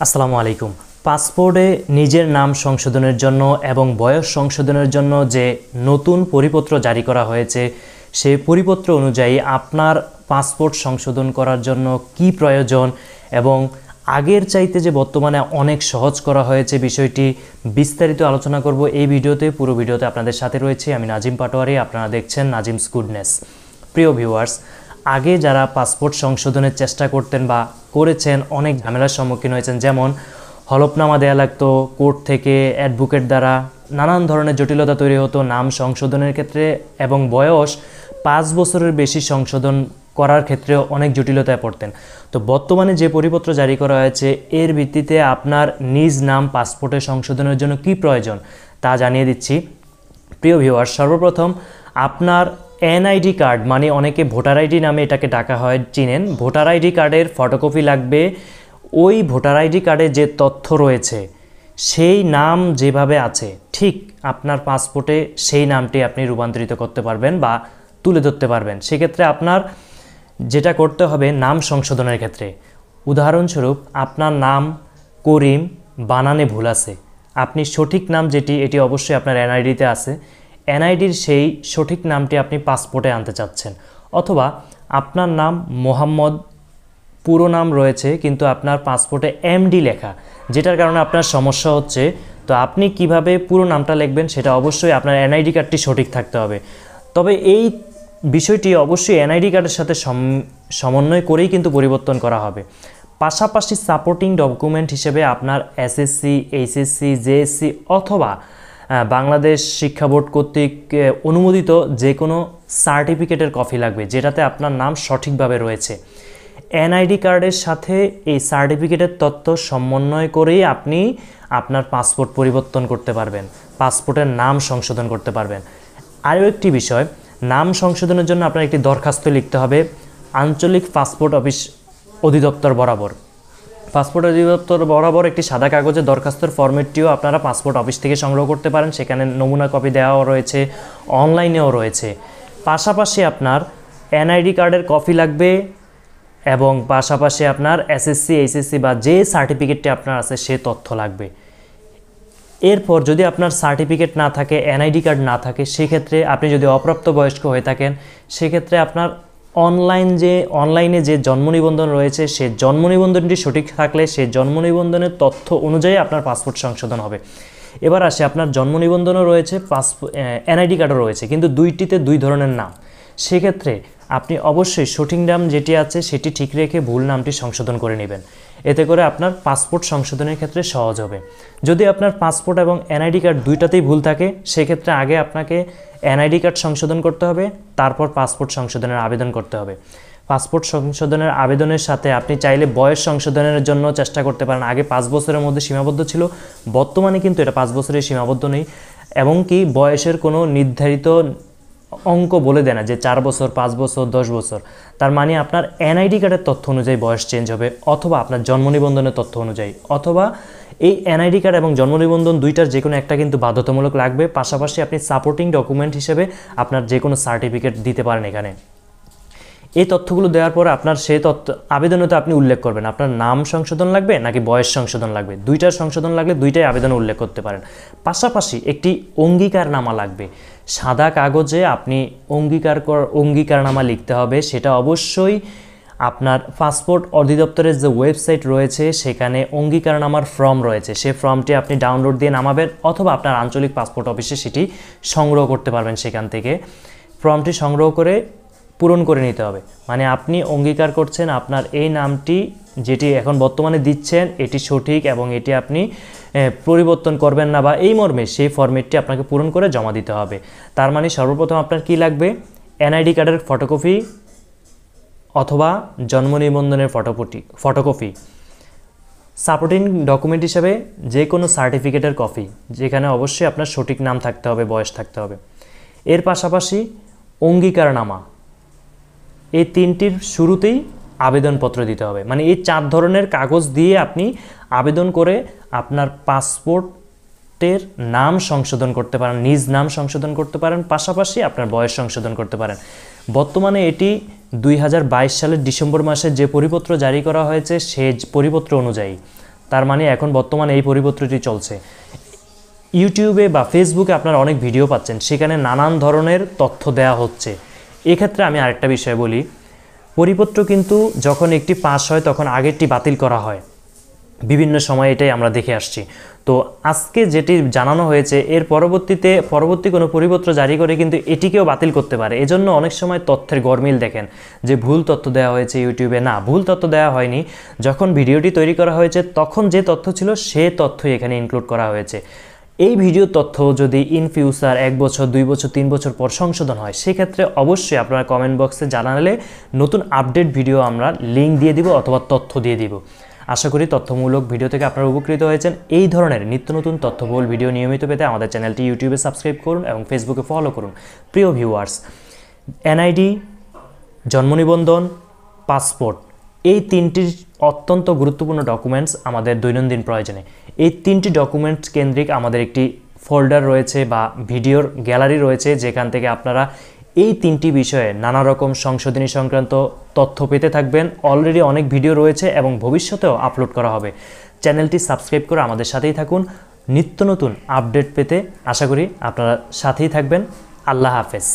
আসসালামু আলাইকুম। পাসপোর্টে নিজের নাম সংশোধনের জন্য এবং বয়স সংশোধনের জন্য যে নতুন পরিপত্র জারি করা হয়েছে, সেই পরিপত্র অনুযায়ী আপনার পাসপোর্ট সংশোধন করার জন্য কি প্রয়োজন এবং আগের চাইতে যে বর্তমানে অনেক সহজ করা হয়েছে, বিষয়টি বিস্তারিত আলোচনা করব এই ভিডিওতে। পুরো ভিডিওতে আপনাদের সাথে রয়েছে আমি নাজিম পাটোয়ারি, আপনারা দেখছেন নাজিমস গুডনেস। প্রিয় ভিউয়ার্স, আগে যারা পাসপোর্ট সংশোধনের চেষ্টা করতেন বা করেছেন অনেক ঝামেলার সম্মুখীন হয়েছেন, যেমন হলফনামা দেওয়া লাগতো কোর্ট থেকে, অ্যাডভোকেট দ্বারা নানান ধরনের জটিলতা তৈরি হতো নাম সংশোধনের ক্ষেত্রে, এবং বয়স 5 বছরের বেশি সংশোধন করার ক্ষেত্রে অনেক জটিলতায় পড়তেন। তো বর্তমানে যে পরিপত্র জারি করা হয়েছে, এর ভিত্তিতে আপনার নিজ নাম পাসপোর্টে সংশোধনের জন্য কি প্রয়োজন তা জানিয়ে দিচ্ছি। প্রিয় ভিউয়ার্স, সর্বপ্রথম আপনার এনআইডি কার্ড, মানে অনেকে ভোটার আইডি নামে এটাকে ডাকা হয়, চিনেন। ভোটার আইডি কার্ডের ফটোকপি লাগবে। ওই ভোটার আইডি কার্ডে যে তথ্য রয়েছে, সেই নাম যেভাবে আছে ঠিক আপনার পাসপোর্টে সেই নামটি আপনি রূপান্তরিত করতে পারবেন বা তুলে ধরতে পারবেন। সেক্ষেত্রে আপনার যেটা করতে হবে, নাম সংশোধনের ক্ষেত্রে, উদাহরণস্বরূপ আপনার নাম করিম, বানানে ভুল আছে, আপনি সঠিক নাম যেটি, এটি অবশ্যই আপনার এনআইডিতে আছে, এনআইডির সেই সঠিক নামটি আপনি পাসপোর্টে আনতে চাচ্ছেন। অথবা আপনার নাম মোহাম্মদ, পুরো নাম রয়েছে কিন্তু আপনার পাসপোর্টে এমডি লেখা, যেটার কারণে আপনার সমস্যা হচ্ছে। তো আপনি কিভাবে পুরো নামটা লিখবেন সেটা অবশ্যই আপনার এনআইডি কার্ডটি সঠিক থাকতে হবে। তবে এই বিষয়টি অবশ্যই এনআইডি কার্ডের সাথে সমন্বয় করেই কিন্তু পরিবর্তন করা হবে। পাশাপাশি সাপোর্টিং ডকুমেন্ট হিসেবে আপনার এসএসসি, এইচএসসি, জেএসসি অথবা বাংলাদেশ শিক্ষা বোর্ড কর্তৃক অনুমোদিত যে কোনো সার্টিফিকেটের কপি লাগবে, যেটাতে আপনার নাম সঠিকভাবে রয়েছে। এনআইডি কার্ডের সাথে এই সার্টিফিকেটের তথ্য সমন্বয় করেই আপনি আপনার পাসপোর্ট পরিবর্তন করতে পারবেন, পাসপোর্টের নাম সংশোধন করতে পারবেন। আরও একটি বিষয়, নাম সংশোধনের জন্য আপনার একটি দরখাস্ত লিখতে হবে আঞ্চলিক পাসপোর্ট অফিস অধিদপ্তর বরাবর। পাসপোর্ট অধিদপ্তর বরাবর একটি সাদা কাগজের দরখাস্তের ফরম্যাটটিও আপনারা পাসপোর্ট অফিস থেকে সংগ্রহ করতে পারেন। সেখানে নমুনা কপি দেওয়াও রয়েছে, অনলাইনেও রয়েছে। পাশাপাশি আপনার এনআইডি কার্ডের কপি লাগবে এবং পাশাপাশি আপনার এসএসসি, এইচএসসি বা যে সার্টিফিকেটটি আপনার আছে সে তথ্য লাগবে। এরপর যদি আপনার সার্টিফিকেট না থাকে, এনআইডি কার্ড না থাকে, সেক্ষেত্রে আপনি যদি অপ্রাপ্ত বয়স্ক হয়ে থাকেন, সেক্ষেত্রে আপনার অনলাইনে যে জন্ম নিবন্ধন রয়েছে, সেই জন্ম নিবন্ধনটি সঠিক থাকলে সেই জন্ম নিবন্ধনের তথ্য অনুযায়ী আপনার পাসপোর্ট সংশোধন হবে। এবার আসে, আপনার জন্ম নিবন্ধনও রয়েছে, এনআইডি কার্ডও রয়েছে, কিন্তু দুইটিতে দুই ধরনের নাম। সেক্ষেত্রে আপনি অবশ্যই সঠিক নাম যেটি আছে সেটি ঠিক রেখে ভুল নামটি সংশোধন করে নেবেন। এতে করে আপনার পাসপোর্ট সংশোধনের ক্ষেত্রে সহজ হবে। যদি আপনার পাসপোর্ট এবং এনআইডি কার্ড দুইটাতেই ভুল থাকে, সেক্ষেত্রে আগে আপনাকে এনআইডি কার্ড সংশোধন করতে হবে, তারপর পাসপোর্ট সংশোধনের আবেদন করতে হবে। পাসপোর্ট সংশোধনের আবেদনের সাথে আপনি চাইলে বয়স সংশোধনের জন্য চেষ্টা করতে পারেন। আগে 5 বছরের মধ্যে সীমাবদ্ধ ছিল, বর্তমানে কিন্তু এটা 5 বছরের সীমাবদ্ধ নেই, এবং কি বয়সের কোনো নির্ধারিত অঙ্ক বলে দেয় না যে 4 বছর, 5 বছর, 10 বছর। তার মানে আপনার এনআইডি কার্ডের তথ্য অনুযায়ী বয়স চেঞ্জ হবে, অথবা আপনার জন্ম নিবন্ধনের তথ্য অনুযায়ী, অথবা এই এনআইডি কার্ড এবং জন্ম নিবন্ধন দুইটার যে কোনো একটা কিন্তু বাধ্যতামূলক লাগবে। পাশাপাশি আপনি সাপোর্টিং ডকুমেন্ট হিসেবে আপনার যে কোনো সার্টিফিকেট দিতে পারেন এখানে। এই তথ্যগুলো দেওয়ার পরে আপনার সেই তথ্য আবেদনে তো আপনি উল্লেখ করবেন আপনার নাম সংশোধন লাগবে নাকি বয়স সংশোধন লাগবে। দুইটার সংশোধন লাগলে দুইটাই আবেদনে উল্লেখ করতে পারেন। পাশাপাশি একটি অঙ্গীকারনামা লাগবে, সাদা কাগজে আপনি অঙ্গীকারনামা লিখতে হবে। সেটা অবশ্যই আপনার পাসপোর্ট অধিদপ্তরের যে ওয়েবসাইট রয়েছে, সেখানে অঙ্গীকারনামার ফর্ম রয়েছে, সেই ফর্মটি আপনি ডাউনলোড দিয়ে নামাবেন, অথবা আপনার আঞ্চলিক পাসপোর্ট অফিসে সেটি সংগ্রহ করতে পারবেন। সেখান থেকে ফর্মটি সংগ্রহ করে পূরণ করে নিতে হবে। মানে আপনি অঙ্গীকার করছেন আপনার এই নামটি যেটি এখন বর্তমানে দিচ্ছেন এটি সঠিক এবং এটি আপনি পরিবর্তন করবেন না, বা এই মর্মে সেই ফরম্যাটটি আপনাকে পূরণ করে জমা দিতে হবে। তার মানে সর্বপ্রথম আপনার কি লাগবে, এনআইডি কার্ডের ফটোকপি অথবা জন্ম নিবন্ধনের ফটোকপি, সাপোর্টিং ডকুমেন্ট হিসেবে যে কোনো সার্টিফিকেটের কপি, যেখানে অবশ্যই আপনার সঠিক নাম থাকতে হবে, বয়স থাকতে হবে। এর পাশাপাশি অঙ্গীকারনামা, এই তিনটির শুরুতেই আবেদনপত্র দিতে হবে। মানে এই 4 ধরনের কাগজ দিয়ে আপনি আবেদন করে আপনার পাসপোর্টের নাম সংশোধন করতে পারেন, নিজ নাম সংশোধন করতে পারেন, পাশাপাশি আপনার বয়স সংশোধন করতে পারেন। বর্তমানে এটি 2022 সালের ডিসেম্বর মাসে যে পরিপত্র জারি করা হয়েছে সেই পরিপত্র অনুযায়ী। তার মানে এখন বর্তমানে এই পরিপত্রটি চলছে। ইউটিউবে বা ফেসবুকে আপনারা অনেক ভিডিও পাচ্ছেন, সেখানে নানান ধরনের তথ্য দেওয়া হচ্ছে। এক্ষেত্রে আমি আরেকটা বিষয় বলি, পরিপত্র কিন্তু যখন একটি পাস হয় তখন আগেরটি বাতিল করা হয়, বিভিন্ন সময় এটাই আমরা দেখে আসছি। তো আজকে যেটি জানানো হয়েছে এর পরবর্তী কোনো পরিপত্র জারি করে কিন্তু এটিকেও বাতিল করতে পারে। এজন্য অনেক সময় তথ্যের গরমিল দেখেন যে ভুল তথ্য দেওয়া হয়েছে ইউটিউবে। না, ভুল তথ্য দেওয়া হয়নি। যখন ভিডিওটি তৈরি করা হয়েছে তখন যে তথ্য ছিল সে তথ্যই এখানে ইনক্লুড করা হয়েছে। এই ভিডিও তথ্য যদি ইন ফিউচার 1 বছর 2 বছর 3 বছর পর সংশোধন হয়, সেক্ষেত্রে অবশ্যই আপনারা কমেন্ট বক্সে জানালে নতুন আপডেট ভিডিও আমরা লিঙ্ক দিয়ে দিব অথবা তথ্য দিয়ে দিব। আশা করি তথ্যমূলক ভিডিও থেকে আপনারা উপকৃত হয়েছেন। এই ধরনের নিত্য নতুন তথ্যবহুল ভিডিও নিয়মিত পেতে আমাদের চ্যানেলটি ইউটিউবে সাবস্ক্রাইব করুন এবং ফেসবুকে ফলো করুন। প্রিয় ভিউয়ার্স, এনআইডি, জন্ম নিবন্ধন, পাসপোর্ট, এই 3টি অত্যন্ত গুরুত্বপূর্ণ ডকুমেন্টস আমাদের দৈনন্দিন প্রয়োজনে। এই 3টি ডকুমেন্টস কেন্দ্রিক আমাদের একটি ফোল্ডার রয়েছে বা ভিডিওর গ্যালারি রয়েছে, যেখান থেকে আপনারা এই 3টি বিষয়ে নানা রকম সংশোধনী সংক্রান্ত তথ্য পেতে থাকবেন। অলরেডি অনেক ভিডিও রয়েছে এবং ভবিষ্যতেও আপলোড করা হবে। চ্যানেলটি সাবস্ক্রাইব করে আমাদের সাথেই থাকুন নিত্য নতুন আপডেট পেতে। আশা করি আপনারা সাথেই থাকবেন। আল্লাহ হাফেজ।